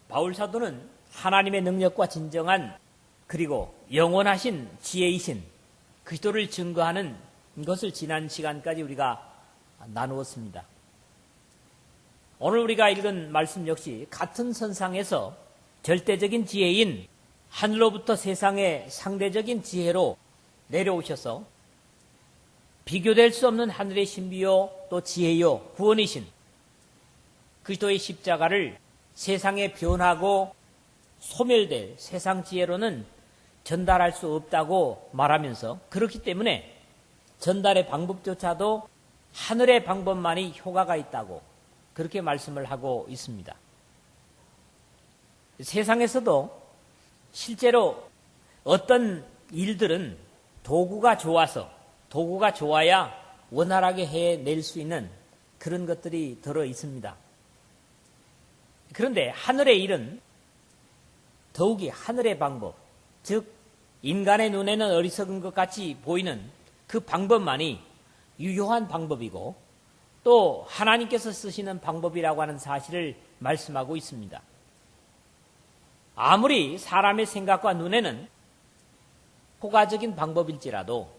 바울 사도는 하나님의 능력과 진정한 그리고 영원하신 지혜이신 그리스도를 증거하는 것을 지난 시간까지 우리가 나누었습니다. 오늘 우리가 읽은 말씀 역시 같은 선상에서 절대적인 지혜인 하늘로부터 세상의 상대적인 지혜로 내려오셔서 비교될 수 없는 하늘의 신비요 또 지혜요 구원이신 그리스도의 십자가를 세상에 변하고 소멸될 세상 지혜로는 전달할 수 없다고 말하면서 그렇기 때문에 전달의 방법조차도 하늘의 방법만이 효과가 있다고 그렇게 말씀을 하고 있습니다. 세상에서도 실제로 어떤 일들은 도구가 좋아야 원활하게 해낼 수 있는 그런 것들이 들어 있습니다. 그런데 하늘의 일은 더욱이 하늘의 방법, 즉 인간의 눈에는 어리석은 것 같이 보이는 그 방법만이 유효한 방법이고 또 하나님께서 쓰시는 방법이라고 하는 사실을 말씀하고 있습니다. 아무리 사람의 생각과 눈에는 효과적인 방법일지라도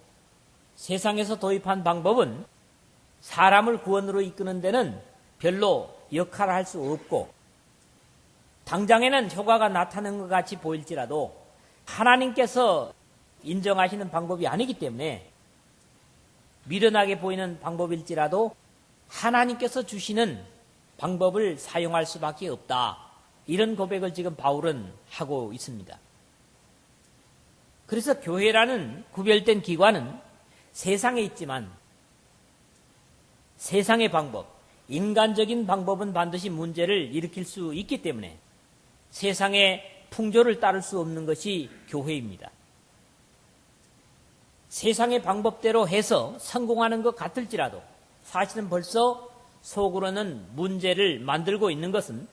세상에서 도입한 방법은 사람을 구원으로 이끄는 데는 별로 역할을 할 수 없고 당장에는 효과가 나타나는 것 같이 보일지라도 하나님께서 인정하시는 방법이 아니기 때문에 미련하게 보이는 방법일지라도 하나님께서 주시는 방법을 사용할 수밖에 없다. 이런 고백을 지금 바울은 하고 있습니다. 그래서 교회라는 구별된 기관은 세상에 있지만 세상의 방법, 인간적인 방법은 반드시 문제를 일으킬 수 있기 때문에 세상의 풍조를 따를 수 없는 것이 교회입니다. 세상의 방법대로 해서 성공하는 것 같을지라도 사실은 벌써 속으로는 문제를 만들고 있는 것은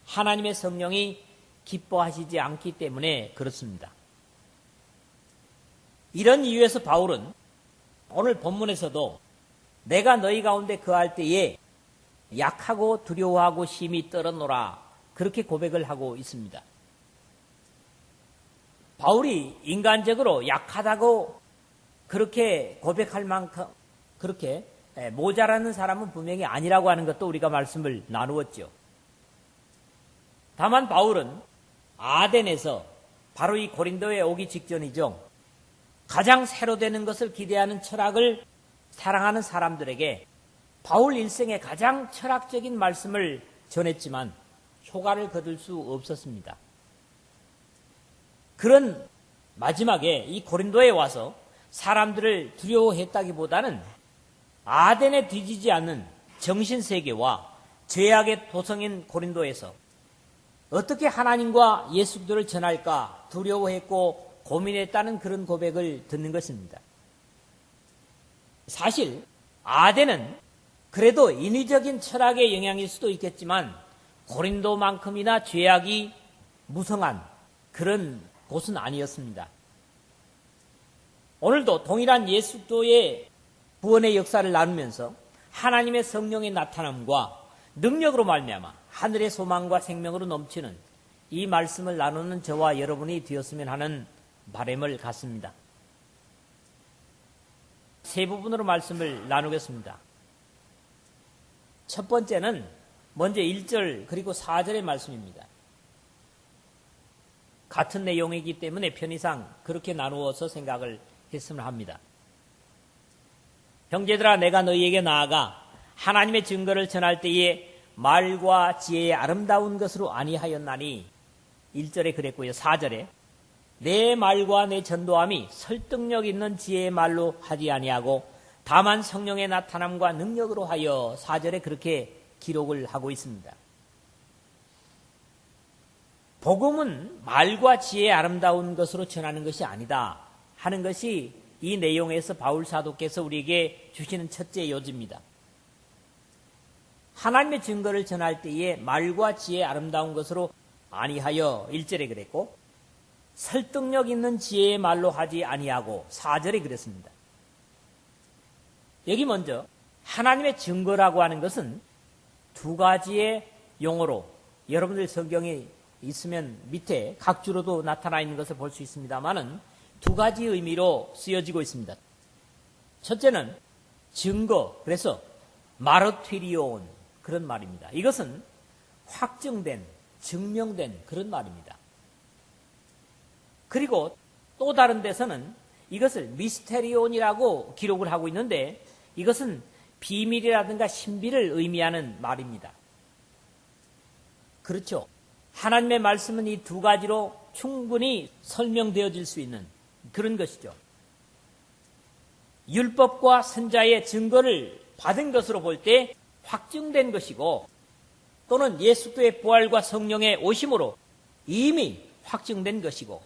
하나님의 성령이 기뻐하시지 않기 때문에 그렇습니다. 이런 이유에서 바울은 오늘 본문에서도 내가 너희 가운데 거할 때에 약하고 두려워하고 심히 떨어노라 그렇게 고백을 하고 있습니다. 바울이 인간적으로 약하다고 그렇게 고백할 만큼 그렇게 모자라는 사람은 분명히 아니라고 하는 것도 우리가 말씀을 나누었죠. 다만 바울은 아덴에서 바로 이 고린도에 오기 직전이죠. 가장 새로 되는 것을 기대하는 철학을 사랑하는 사람들에게 바울 일생의 가장 철학적인 말씀을 전했지만 효과를 거둘 수 없었습니다. 그런 마지막에 이 고린도에 와서 사람들을 두려워했다기보다는 아덴에 뒤지지 않는 정신세계와 죄악의 도성인 고린도에서 어떻게 하나님과 예수 그리스도를 전할까 두려워했고 고민했다는 그런 고백을 듣는 것입니다. 사실 아덴은 그래도 인위적인 철학의 영향일 수도 있겠지만 고린도만큼이나 죄악이 무성한 그런 곳은 아니었습니다. 오늘도 동일한 예수 그리스도의 구원의 역사를 나누면서 하나님의 성령의 나타남과 능력으로 말미암아 하늘의 소망과 생명으로 넘치는 이 말씀을 나누는 저와 여러분이 되었으면 하는 바람을 갖습니다. 세 부분으로 말씀을 나누겠습니다. 첫 번째는 먼저 1절 그리고 4절의 말씀입니다. 같은 내용이기 때문에 편의상 그렇게 나누어서 생각을 했으면 합니다. 형제들아 내가 너희에게 나아가 하나님의 증거를 전할 때에 말과 지혜의 아름다운 것으로 아니하였나니 1절에 그랬고요. 4절에 내 말과 내 전도함이 설득력 있는 지혜의 말로 하지 아니하고 다만 성령의 나타남과 능력으로 하여 4절에 그렇게 기록을 하고 있습니다. 복음은 말과 지혜의 아름다운 것으로 전하는 것이 아니다 하는 것이 이 내용에서 바울 사도께서 우리에게 주시는 첫째 요지입니다. 하나님의 증거를 전할 때에 말과 지혜의 아름다운 것으로 아니하여 1절에 그랬고 설득력 있는 지혜의 말로 하지 아니하고 4절에 그랬습니다. 여기 먼저 하나님의 증거라고 하는 것은 두 가지의 용어로 여러분들 성경에 있으면 밑에 각 주로도 나타나 있는 것을 볼 수 있습니다만은 두 가지 의미로 쓰여지고 있습니다. 첫째는 증거, 그래서 마르티리온 그런 말입니다. 이것은 확정된, 증명된 그런 말입니다. 그리고 또 다른 데서는 이것을 미스테리온이라고 기록을 하고 있는데 이것은 비밀이라든가 신비를 의미하는 말입니다. 그렇죠. 하나님의 말씀은 이 두 가지로 충분히 설명되어질 수 있는 그런 것이죠. 율법과 선자의 증거를 받은 것으로 볼 때 확증된 것이고 또는 예수의 부활과 성령의 오심으로 이미 확증된 것이고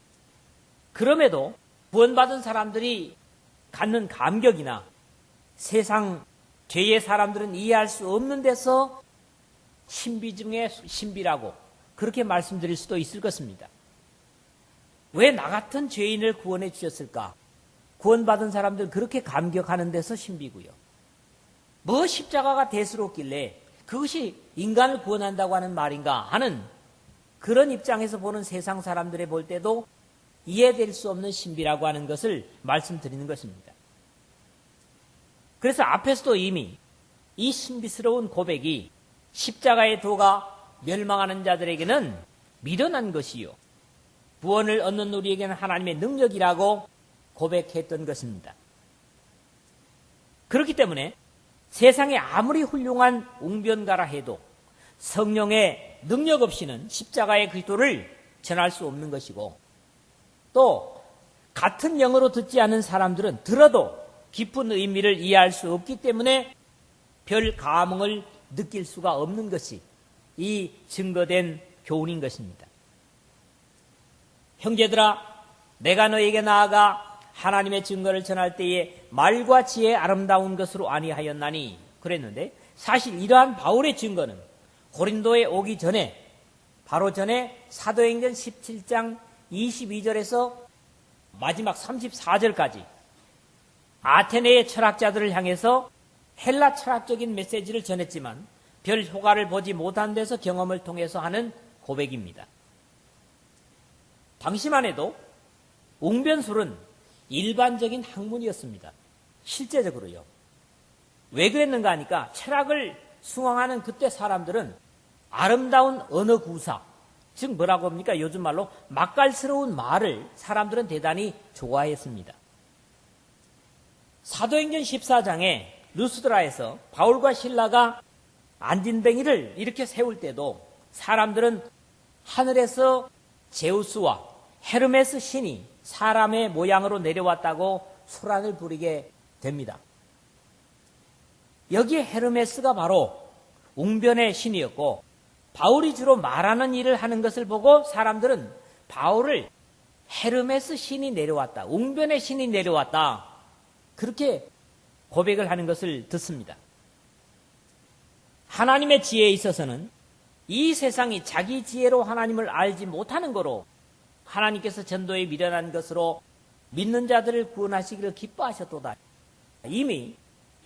그럼에도 구원받은 사람들이 갖는 감격이나 세상 죄의 사람들은 이해할 수 없는 데서 신비 중에 신비라고 그렇게 말씀드릴 수도 있을 것입니다. 왜 나 같은 죄인을 구원해 주셨을까? 구원받은 사람들 그렇게 감격하는 데서 신비고요. 뭐 십자가가 대수롭길래 그것이 인간을 구원한다고 하는 말인가 하는 그런 입장에서 보는 세상 사람들의 볼 때도 이해될 수 없는 신비라고 하는 것을 말씀드리는 것입니다. 그래서 앞에서도 이미 이 신비스러운 고백이 십자가의 도가 멸망하는 자들에게는 미련한 것이요 구원을 얻는 우리에게는 하나님의 능력이라고 고백했던 것입니다. 그렇기 때문에 세상에 아무리 훌륭한 웅변가라 해도 성령의 능력 없이는 십자가의 그리스도를 전할 수 없는 것이고 또 같은 영어로 듣지 않은 사람들은 들어도 깊은 의미를 이해할 수 없기 때문에 별 감흥을 느낄 수가 없는 것이 이 증거된 교훈인 것입니다. 형제들아, 내가 너에게 나아가 하나님의 증거를 전할 때에 말과 지혜의 아름다운 것으로 아니하였나니 그랬는데 사실 이러한 바울의 증거는 고린도에 오기 전에 바로 전에 사도행전 17장 22절에서 마지막 34절까지 아테네의 철학자들을 향해서 헬라 철학적인 메시지를 전했지만 별 효과를 보지 못한 데서 경험을 통해서 하는 고백입니다. 당시만 해도 웅변술은 일반적인 학문이었습니다. 실제적으로요. 왜 그랬는가 하니까 철학을 숭앙하는 그때 사람들은 아름다운 언어 구사, 즉 뭐라고 합니까? 요즘 말로 맛깔스러운 말을 사람들은 대단히 좋아했습니다. 사도행전 14장에 루스드라에서 바울과 실라가 안진뱅이를 이렇게 세울 때도 사람들은 하늘에서 제우스와 헤르메스 신이 사람의 모양으로 내려왔다고 소란을 부리게 됩니다. 여기에 헤르메스가 바로 웅변의 신이었고 바울이 주로 말하는 일을 하는 것을 보고 사람들은 바울을 헤르메스 신이 내려왔다, 웅변의 신이 내려왔다 그렇게 고백을 하는 것을 듣습니다. 하나님의 지혜에 있어서는 이 세상이 자기 지혜로 하나님을 알지 못하는 거로 하나님께서 전도에 미련한 것으로 믿는 자들을 구원하시기를 기뻐하셨도다. 이미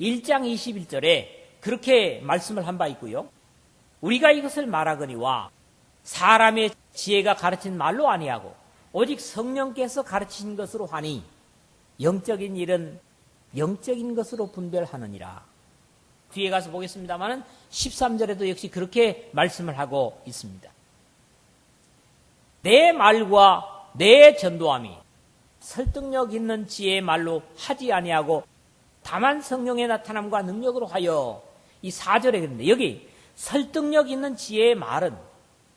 1장 21절에 그렇게 말씀을 한 바 있고요. 우리가 이것을 말하거니와 사람의 지혜가 가르친 말로 아니하고 오직 성령께서 가르치신 것으로 하니 영적인 일은 영적인 것으로 분별하느니라. 뒤에 가서 보겠습니다만 13절에도 역시 그렇게 말씀을 하고 있습니다. 내 말과 내 전도함이 설득력 있는 지혜의 말로 하지 아니하고 다만 성령의 나타남과 능력으로 하여 이 4절에 그런데 여기 설득력 있는 지혜의 말은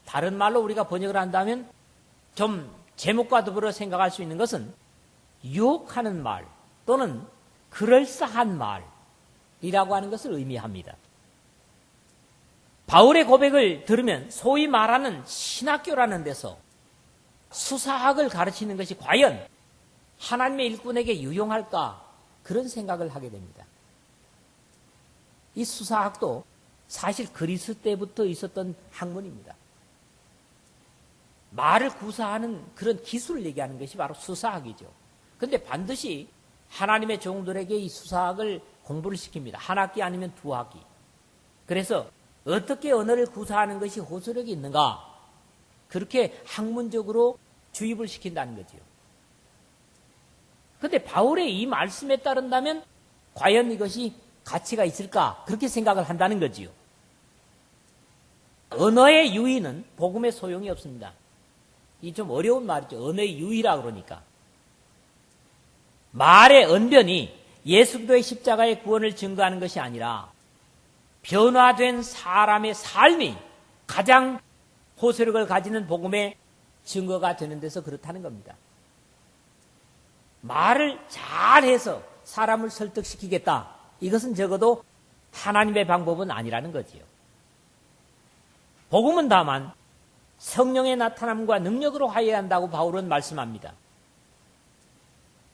다른 말로 우리가 번역을 한다면 좀 제목과 더불어 생각할 수 있는 것은 유혹하는 말 또는 그럴싸한 말이라고 하는 것을 의미합니다. 바울의 고백을 들으면 소위 말하는 신학교라는 데서 수사학을 가르치는 것이 과연 하나님의 일꾼에게 유용할까 그런 생각을 하게 됩니다. 이 수사학도 사실 그리스 때부터 있었던 학문입니다. 말을 구사하는 그런 기술을 얘기하는 것이 바로 수사학이죠. 그런데 반드시 하나님의 종들에게 이 수사학을 공부를 시킵니다. 한 학기 아니면 두 학기. 그래서 어떻게 언어를 구사하는 것이 호소력이 있는가? 그렇게 학문적으로 주입을 시킨다는 거지요. 그런데 바울의 이 말씀에 따른다면 과연 이것이 가치가 있을까? 그렇게 생각을 한다는 거지요. 언어의 유의는 복음에 소용이 없습니다. 이 좀 어려운 말이죠. 언어의 유의라 그러니까. 말의 언변이 예수 그리스도의 십자가의 구원을 증거하는 것이 아니라 변화된 사람의 삶이 가장 호소력을 가지는 복음의 증거가 되는 데서 그렇다는 겁니다. 말을 잘해서 사람을 설득시키겠다. 이것은 적어도 하나님의 방법은 아니라는 거지요. 복음은 다만 성령의 나타남과 능력으로 하여야 한다고 바울은 말씀합니다.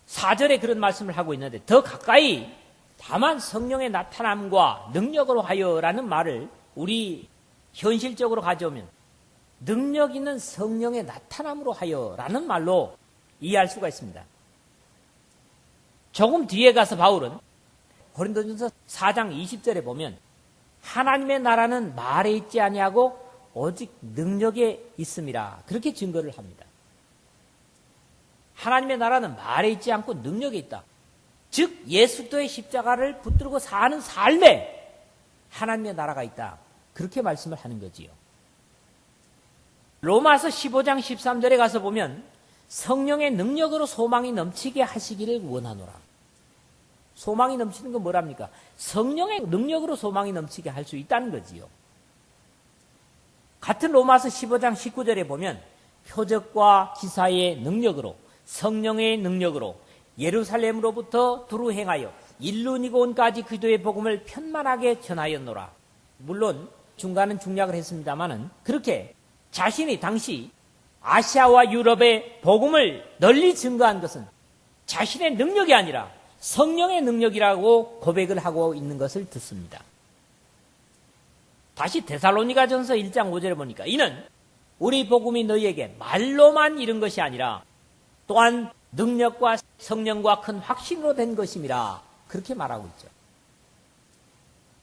4절에 그런 말씀을 하고 있는데 더 가까이 다만 성령의 나타남과 능력으로 하여라는 말을 우리 현실적으로 가져오면 능력 있는 성령의 나타남으로 하여라는 말로 이해할 수가 있습니다. 조금 뒤에 가서 바울은 고린도전서 4장 20절에 보면 하나님의 나라는 말에 있지 아니하고 오직 능력에 있음이라 그렇게 증거를 합니다. 하나님의 나라는 말에 있지 않고 능력에 있다. 즉 예수 그리스도의 십자가를 붙들고 사는 삶에 하나님의 나라가 있다. 그렇게 말씀을 하는 거지요. 로마서 15장 13절에 가서 보면 성령의 능력으로 소망이 넘치게 하시기를 원하노라. 소망이 넘치는 건 뭐랍니까? 성령의 능력으로 소망이 넘치게 할 수 있다는 거지요. 같은 로마서 15장 19절에 보면 표적과 기사의 능력으로 성령의 능력으로 예루살렘으로부터 두루 행하여 일루니곤까지 그리스도의 복음을 편만하게 전하였노라. 물론 중간은 중략을 했습니다마는 그렇게 자신이 당시 아시아와 유럽의 복음을 널리 증거한 것은 자신의 능력이 아니라 성령의 능력이라고 고백을 하고 있는 것을 듣습니다. 다시 데살로니가전서 1장 5절에 보니까 이는 우리 복음이 너희에게 말로만 이른 것이 아니라 또한 능력과 성령과 큰 확신으로 된 것임이라 그렇게 말하고 있죠.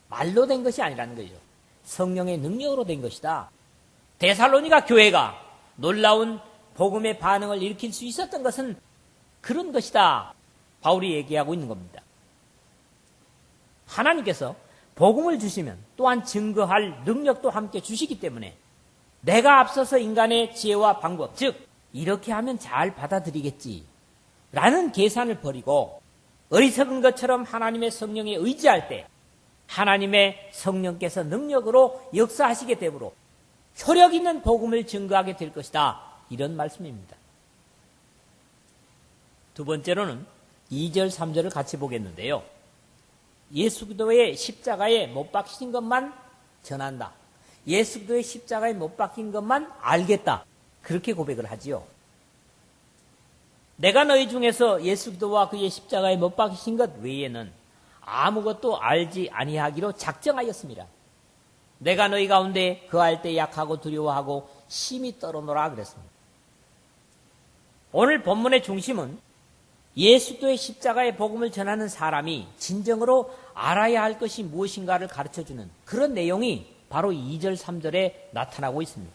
말로 된 것이 아니라는 거죠. 성령의 능력으로 된 것이다. 데살로니가 교회가 놀라운 복음의 반응을 일으킬 수 있었던 것은 그런 것이다. 바울이 얘기하고 있는 겁니다. 하나님께서 복음을 주시면 또한 증거할 능력도 함께 주시기 때문에 내가 앞서서 인간의 지혜와 방법, 즉 이렇게 하면 잘 받아들이겠지 라는 계산을 버리고 어리석은 것처럼 하나님의 성령에 의지할 때 하나님의 성령께서 능력으로 역사하시게 되므로 효력 있는 복음을 증거하게 될 것이다. 이런 말씀입니다. 두 번째로는 2절, 3절을 같이 보겠는데요. 예수 그리스도의 십자가에 못 박히신 것만 전한다. 예수 그리스도의 십자가에 못 박힌 것만 알겠다. 그렇게 고백을 하지요. 내가 너희 중에서 예수 그리스도와 그의 십자가에 못 박히신 것 외에는 아무것도 알지 아니하기로 작정하였습니다. 내가 너희 가운데 거할 때 약하고 두려워하고 심히 떨어노라 그랬습니다. 오늘 본문의 중심은 예수 그리스도의 십자가의 복음을 전하는 사람이 진정으로 알아야 할 것이 무엇인가를 가르쳐주는 그런 내용이 바로 2절, 3절에 나타나고 있습니다.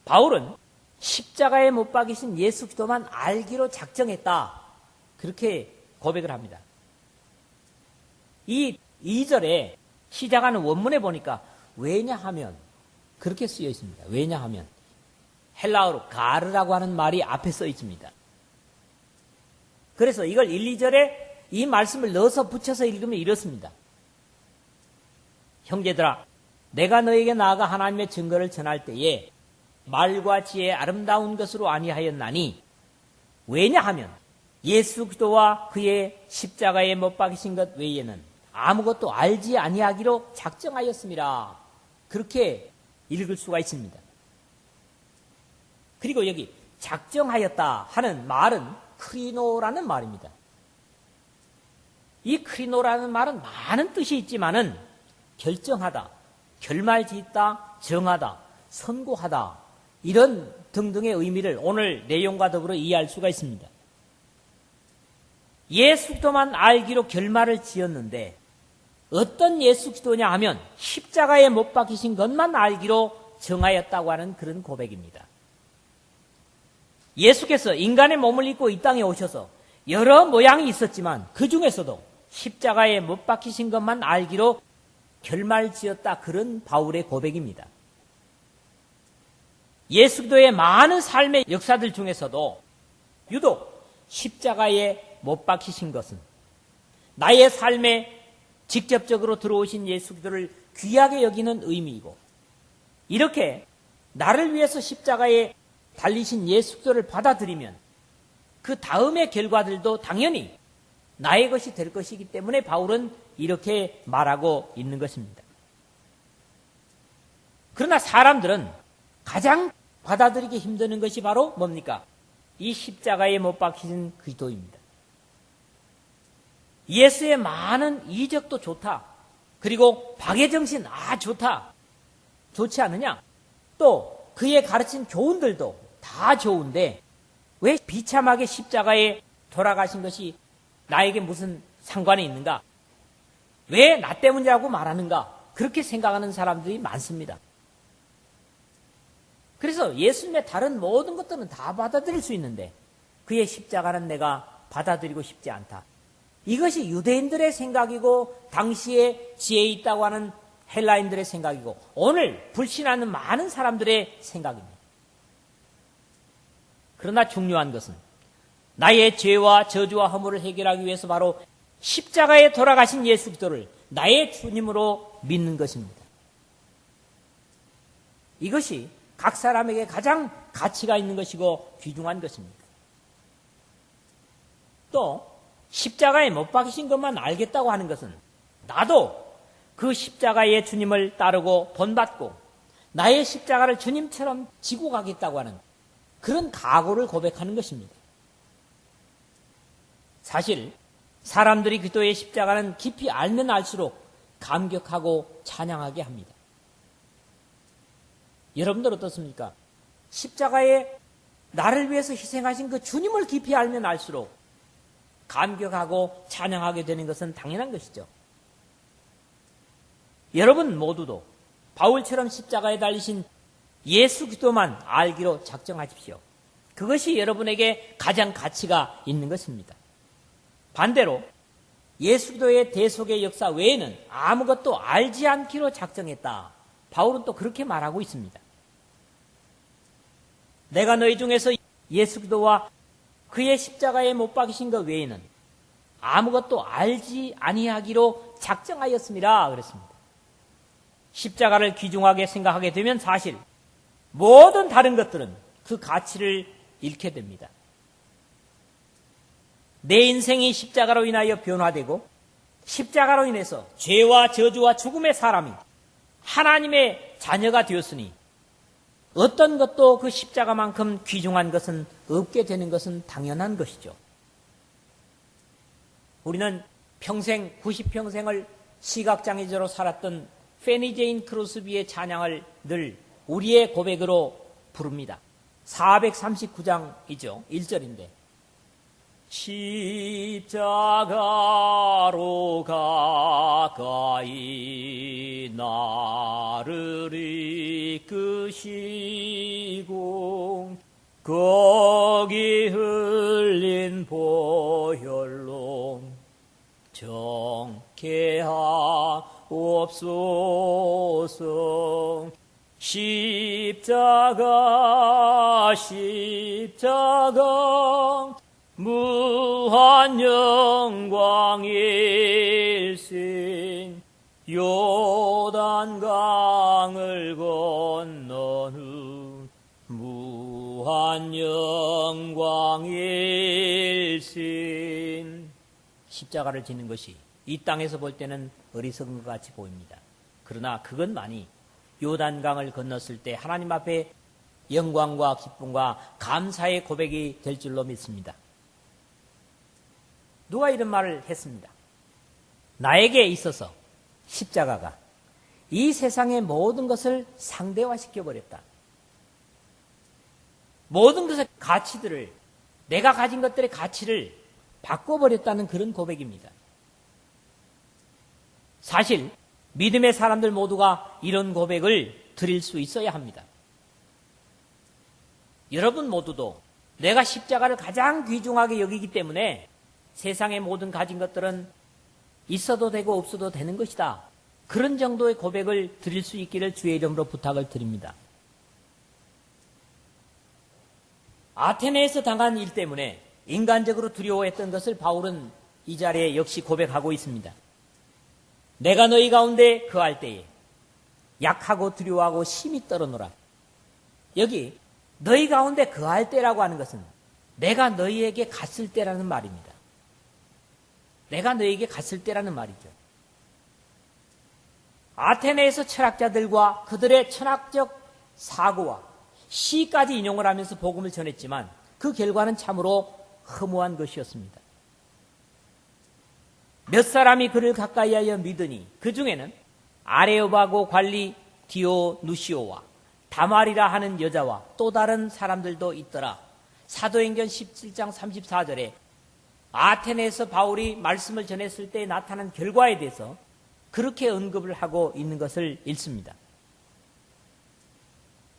바울은 십자가에 못 박이신 예수 그리스도만 알기로 작정했다. 그렇게 고백을 합니다. 이 2절에 시작하는 원문에 보니까 왜냐하면 그렇게 쓰여 있습니다. 왜냐하면 헬라어로 가르라고 하는 말이 앞에 써 있습니다. 그래서 이걸 1, 2절에 이 말씀을 넣어서 붙여서 읽으면 이렇습니다. 형제들아, 내가 너에게 나아가 하나님의 증거를 전할 때에 말과 지혜의 아름다운 것으로 아니하였나니 왜냐하면 예수 그리스도와 그의 십자가에 못 박이신 것 외에는 아무것도 알지 아니하기로 작정하였습니다. 그렇게 읽을 수가 있습니다. 그리고 여기 작정하였다 하는 말은 크리노라는 말입니다. 이 크리노라는 말은 많은 뜻이 있지만은 결정하다, 결말짓다, 정하다, 선고하다 이런 등등의 의미를 오늘 내용과 더불어 이해할 수가 있습니다. 예수 그리스도만 알기로 결말을 지었는데 어떤 예수 그리스도냐 하면 십자가에 못 박히신 것만 알기로 정하였다고 하는 그런 고백입니다. 예수께서 인간의 몸을 입고 이 땅에 오셔서 여러 모양이 있었지만 그 중에서도 십자가에 못 박히신 것만 알기로 결말지었다, 그런 바울의 고백입니다. 예수 그리스도의 많은 삶의 역사들 중에서도 유독 십자가에 못 박히신 것은 나의 삶에 직접적으로 들어오신 예수 그리스도를 귀하게 여기는 의미이고, 이렇게 나를 위해서 십자가에 달리신 예수 그리스도를 받아들이면 그 다음의 결과들도 당연히 나의 것이 될 것이기 때문에 바울은 이렇게 말하고 있는 것입니다. 그러나 사람들은 가장 받아들이기 힘드는 것이 바로 뭡니까? 이 십자가에 못 박히신 그리스도입니다. 예수의 많은 이적도 좋다. 그리고 박애정신 좋다. 좋지 않느냐? 또 그의 가르친 교훈들도 다 좋은데 왜 비참하게 십자가에 돌아가신 것이 나에게 무슨 상관이 있는가? 왜 나 때문이라고 말하는가? 그렇게 생각하는 사람들이 많습니다. 그래서 예수님의 다른 모든 것들은 다 받아들일 수 있는데 그의 십자가는 내가 받아들이고 싶지 않다. 이것이 유대인들의 생각이고 당시에 지혜에 있다고 하는 헬라인들의 생각이고 오늘 불신하는 많은 사람들의 생각입니다. 그러나 중요한 것은 나의 죄와 저주와 허물을 해결하기 위해서 바로 십자가에 돌아가신 예수 그리스도를 나의 주님으로 믿는 것입니다. 이것이 각 사람에게 가장 가치가 있는 것이고 귀중한 것입니다. 또 십자가에 못 박히신 것만 알겠다고 하는 것은 나도 그 십자가의 주님을 따르고 본받고 나의 십자가를 주님처럼 지고 가겠다고 하는 그런 각오를 고백하는 것입니다. 사실 사람들이 그리스도의 십자가는 깊이 알면 알수록 감격하고 찬양하게 합니다. 여러분들 어떻습니까? 십자가에 나를 위해서 희생하신 그 주님을 깊이 알면 알수록 감격하고 찬양하게 되는 것은 당연한 것이죠. 여러분 모두도 바울처럼 십자가에 달리신 예수 그리스도만 알기로 작정하십시오. 그것이 여러분에게 가장 가치가 있는 것입니다. 반대로 예수 그리스도의 대속의 역사 외에는 아무것도 알지 않기로 작정했다. 바울은 또 그렇게 말하고 있습니다. 내가 너희 중에서 예수 그리스도와 그의 십자가에 못 박이신 것 외에는 아무것도 알지 아니하기로 작정하였습니다. 그랬습니다. 십자가를 귀중하게 생각하게 되면 사실 모든 다른 것들은 그 가치를 잃게 됩니다. 내 인생이 십자가로 인하여 변화되고 십자가로 인해서 죄와 저주와 죽음의 사람이 하나님의 자녀가 되었으니 어떤 것도 그 십자가만큼 귀중한 것은 없게 되는 것은 당연한 것이죠. 우리는 평생 90평생을 시각장애자로 살았던 페니 제인 크로스비의 찬양을 늘 우리의 고백으로 부릅니다. 439장이죠. 1절인데 십자가로 가까이 나를 이끄시고 거기 흘린 보혈로 정케하옵소서. 십자가 무한 영광일신 요단강을 건넌 후 무한 영광일신. 십자가를 지는 것이 이 땅에서 볼 때는 어리석은 것 같이 보입니다. 그러나 그것만이 요단강을 건넜을 때 하나님 앞에 영광과 기쁨과 감사의 고백이 될 줄로 믿습니다. 누가 이런 말을 했습니다. 나에게 있어서 십자가가 이 세상의 모든 것을 상대화시켜버렸다. 모든 것의 가치들을, 내가 가진 것들의 가치를 바꿔버렸다는 그런 고백입니다. 사실 믿음의 사람들 모두가 이런 고백을 드릴 수 있어야 합니다. 여러분 모두도 내가 십자가를 가장 귀중하게 여기기 때문에 세상의 모든 가진 것들은 있어도 되고 없어도 되는 것이다. 그런 정도의 고백을 드릴 수 있기를 주의 이름으로 부탁을 드립니다. 아테네에서 당한 일 때문에 인간적으로 두려워했던 것을 바울은 이 자리에 역시 고백하고 있습니다. 내가 너희 가운데 거할 때에 약하고 두려워하고 심히 떨어노라. 여기 너희 가운데 거할 때라고 하는 것은 내가 너희에게 갔을 때라는 말입니다. 내가 너희에게 갔을 때라는 말이죠. 아테네에서 철학자들과 그들의 철학적 사고와 시까지 인용을 하면서 복음을 전했지만 그 결과는 참으로 허무한 것이었습니다. 몇 사람이 그를 가까이하여 믿으니 그 중에는 아레오바고 관리 디오누시오와 다말이라 하는 여자와 또 다른 사람들도 있더라. 사도행전 17장 34절에 아테네에서 바울이 말씀을 전했을 때 나타난 결과에 대해서 그렇게 언급을 하고 있는 것을 읽습니다.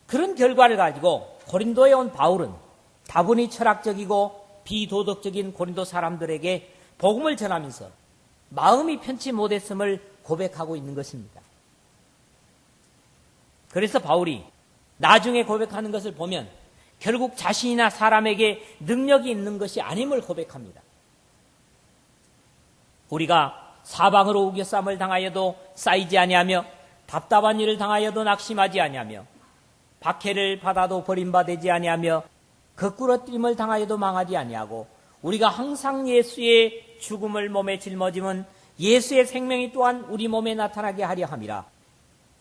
그런 결과를 가지고 고린도에 온 바울은 다분히 철학적이고 비도덕적인 고린도 사람들에게 복음을 전하면서 마음이 편치 못했음을 고백하고 있는 것입니다. 그래서 바울이 나중에 고백하는 것을 보면 결국 자신이나 사람에게 능력이 있는 것이 아님을 고백합니다. 우리가 사방으로 우겨쌈을 당하여도 쌓이지 아니하며 답답한 일을 당하여도 낙심하지 아니하며 박해를 받아도 버림받지 아니하며 거꾸러뜨림을 당하여도 망하지 아니하고 우리가 항상 예수의 죽음을 몸에 짊어짐은 예수의 생명이 또한 우리 몸에 나타나게 하려 함이라.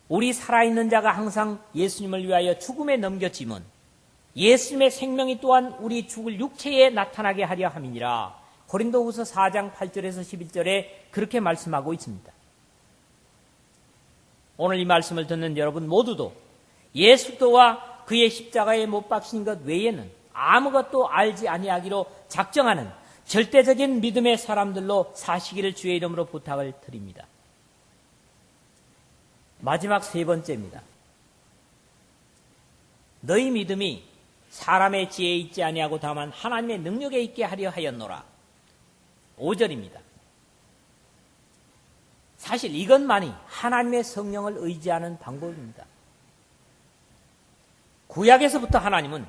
우리 살아있는 자가 항상 예수님을 위하여 죽음에 넘겨짐은 예수님의 생명이 또한 우리 죽을 육체에 나타나게 하려 함이니라. 고린도후서 4장 8절에서 11절에 그렇게 말씀하고 있습니다. 오늘 이 말씀을 듣는 여러분 모두도 예수 그리스도와 그의 십자가에 못 박힌 것 외에는 아무것도 알지 아니하기로 작정하는 절대적인 믿음의 사람들로 사시기를 주의 이름으로 부탁을 드립니다. 마지막 세 번째입니다. 너희 믿음이 사람의 지혜에 있지 아니하고 다만 하나님의 능력에 있게 하려 하였노라. 5절입니다. 사실 이것만이 하나님의 성령을 의지하는 방법입니다. 구약에서부터 하나님은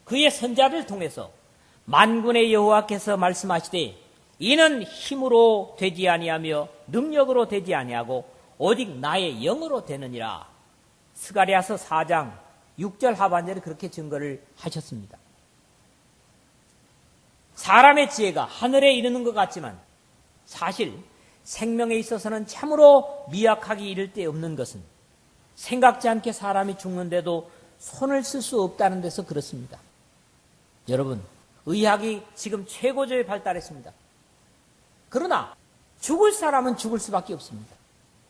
그의 선자를 통해서 만군의 여호와께서 말씀하시되 이는 힘으로 되지 아니하며 능력으로 되지 아니하고 오직 나의 영으로 되느니라. 스가랴서 4장 6절 하반절에 그렇게 증거를 하셨습니다. 사람의 지혜가 하늘에 이르는 것 같지만 사실 생명에 있어서는 참으로 미약하기 이를 데 없는 것은 생각지 않게 사람이 죽는데도 손을 쓸 수 없다는 데서 그렇습니다. 여러분, 의학이 지금 최고조에 발달했습니다. 그러나 죽을 사람은 죽을 수밖에 없습니다.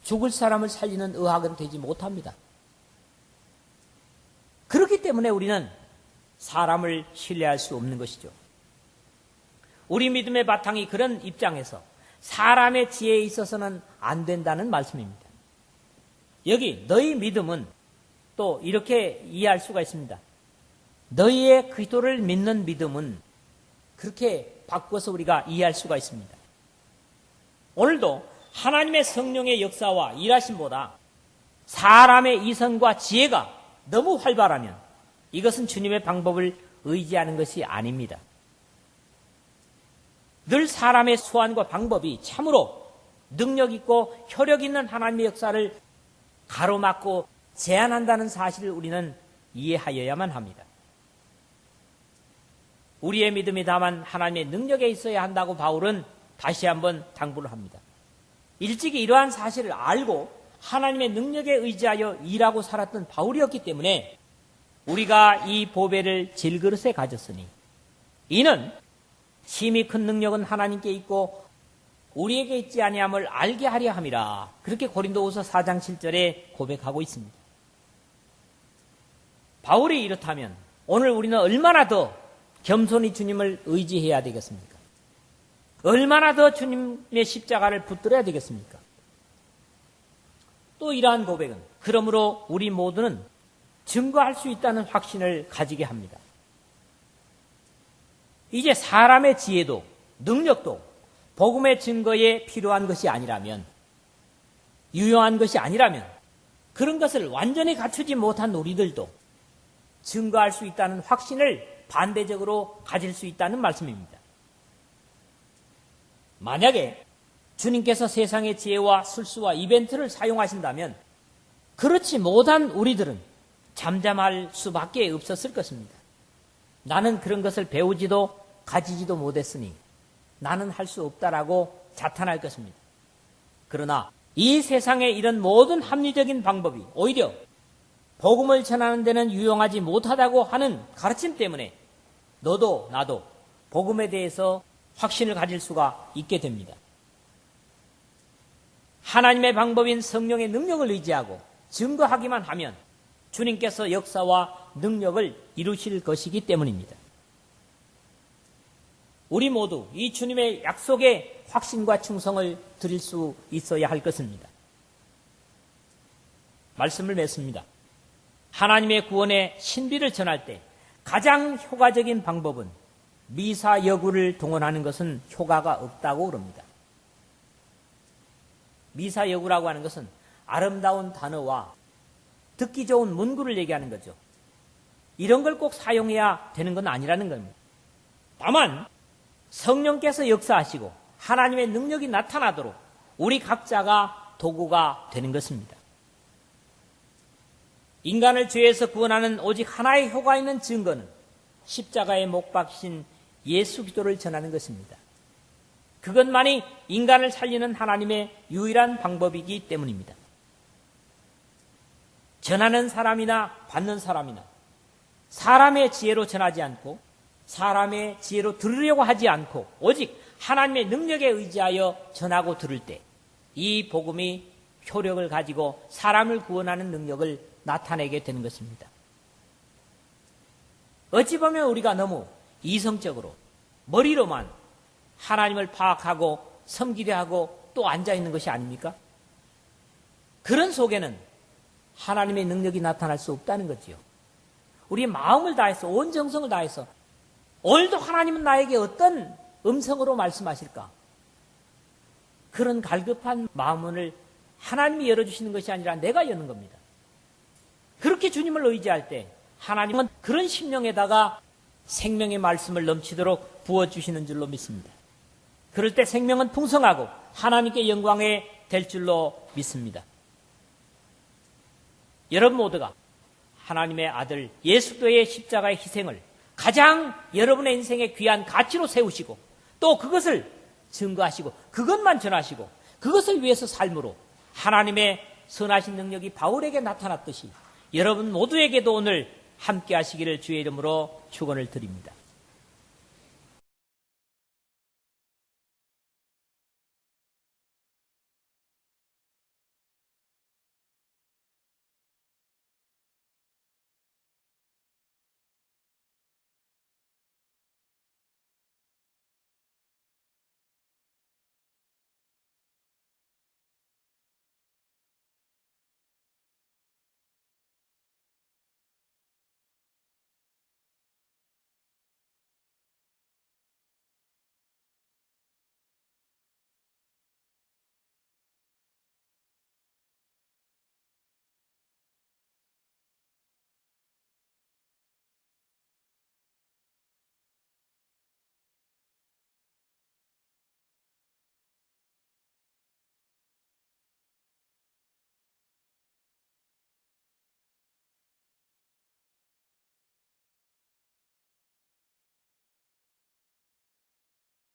죽을 사람을 살리는 의학은 되지 못합니다. 그렇기 때문에 우리는 사람을 신뢰할 수 없는 것이죠. 우리 믿음의 바탕이 그런 입장에서 사람의 지혜에 있어서는 안 된다는 말씀입니다. 여기 너희 믿음은 또 이렇게 이해할 수가 있습니다. 너희의 그리스도를 믿는 믿음은 그렇게 바꿔서 우리가 이해할 수가 있습니다. 오늘도 하나님의 성령의 역사와 일하심보다 사람의 이성과 지혜가 너무 활발하면 이것은 주님의 방법을 의지하는 것이 아닙니다. 늘 사람의 수완과 방법이 참으로 능력 있고 효력 있는 하나님의 역사를 가로막고 제한한다는 사실을 우리는 이해하여야만 합니다. 우리의 믿음이 다만 하나님의 능력에 있어야 한다고 바울은 다시 한번 당부를 합니다. 일찍이 이러한 사실을 알고 하나님의 능력에 의지하여 일하고 살았던 바울이었기 때문에 우리가 이 보배를 질그릇에 가졌으니 이는 심히 큰 능력은 하나님께 있고 우리에게 있지 아니함을 알게 하려 함이라. 그렇게 고린도후서 4장 7절에 고백하고 있습니다. 바울이 이렇다면 오늘 우리는 얼마나 더 겸손히 주님을 의지해야 되겠습니까? 얼마나 더 주님의 십자가를 붙들어야 되겠습니까? 또 이러한 고백은 그러므로 우리 모두는 증거할 수 있다는 확신을 가지게 합니다. 이제 사람의 지혜도 능력도 복음의 증거에 필요한 것이 아니라면, 유용한 것이 아니라면, 그런 것을 완전히 갖추지 못한 우리들도 증거할 수 있다는 확신을 반대적으로 가질 수 있다는 말씀입니다. 만약에 주님께서 세상의 지혜와 술수와 이벤트를 사용하신다면 그렇지 못한 우리들은 잠잠할 수밖에 없었을 것입니다. 나는 그런 것을 배우지도 가지지도 못했으니 나는 할 수 없다라고 자탄할 것입니다. 그러나 이 세상에 이런 모든 합리적인 방법이 오히려 복음을 전하는 데는 유용하지 못하다고 하는 가르침 때문에 너도 나도 복음에 대해서 확신을 가질 수가 있게 됩니다. 하나님의 방법인 성령의 능력을 의지하고 증거하기만 하면 주님께서 역사와 능력을 이루실 것이기 때문입니다. 우리 모두 이 주님의 약속에 확신과 충성을 드릴 수 있어야 할 것입니다. 말씀을 맺습니다. 하나님의 구원의 신비를 전할 때 가장 효과적인 방법은 미사여구를 동원하는 것은 효과가 없다고 그럽니다. 미사여구라고 하는 것은 아름다운 단어와 듣기 좋은 문구를 얘기하는 거죠. 이런 걸 꼭 사용해야 되는 건 아니라는 겁니다. 다만 성령께서 역사하시고 하나님의 능력이 나타나도록 우리 각자가 도구가 되는 것입니다. 인간을 죄에서 구원하는 오직 하나의 효과 있는 증거는 십자가에 못 박히신 예수 기도를 전하는 것입니다. 그것만이 인간을 살리는 하나님의 유일한 방법이기 때문입니다. 전하는 사람이나 받는 사람이나 사람의 지혜로 전하지 않고 사람의 지혜로 들으려고 하지 않고 오직 하나님의 능력에 의지하여 전하고 들을 때 이 복음이 효력을 가지고 사람을 구원하는 능력을 나타내게 되는 것입니다. 어찌 보면 우리가 너무 이성적으로 머리로만 하나님을 파악하고 섬기려 하고 또 앉아있는 것이 아닙니까? 그런 속에는 하나님의 능력이 나타날 수 없다는 거지요. 우리 마음을 다해서 온 정성을 다해서 오늘도 하나님은 나에게 어떤 음성으로 말씀하실까? 그런 갈급한 마음문을 하나님이 열어주시는 것이 아니라 내가 여는 겁니다. 그렇게 주님을 의지할 때 하나님은 그런 심령에다가 생명의 말씀을 넘치도록 부어주시는 줄로 믿습니다. 그럴 때 생명은 풍성하고 하나님께 영광에 될 줄로 믿습니다. 여러분 모두가 하나님의 아들 예수 그리스도의 십자가의 희생을 가장 여러분의 인생의 귀한 가치로 세우시고 또 그것을 증거하시고 그것만 전하시고 그것을 위해서 삶으로 하나님의 선하신 능력이 바울에게 나타났듯이 여러분 모두에게도 오늘 함께 하시기를 주의 이름으로 축원을 드립니다.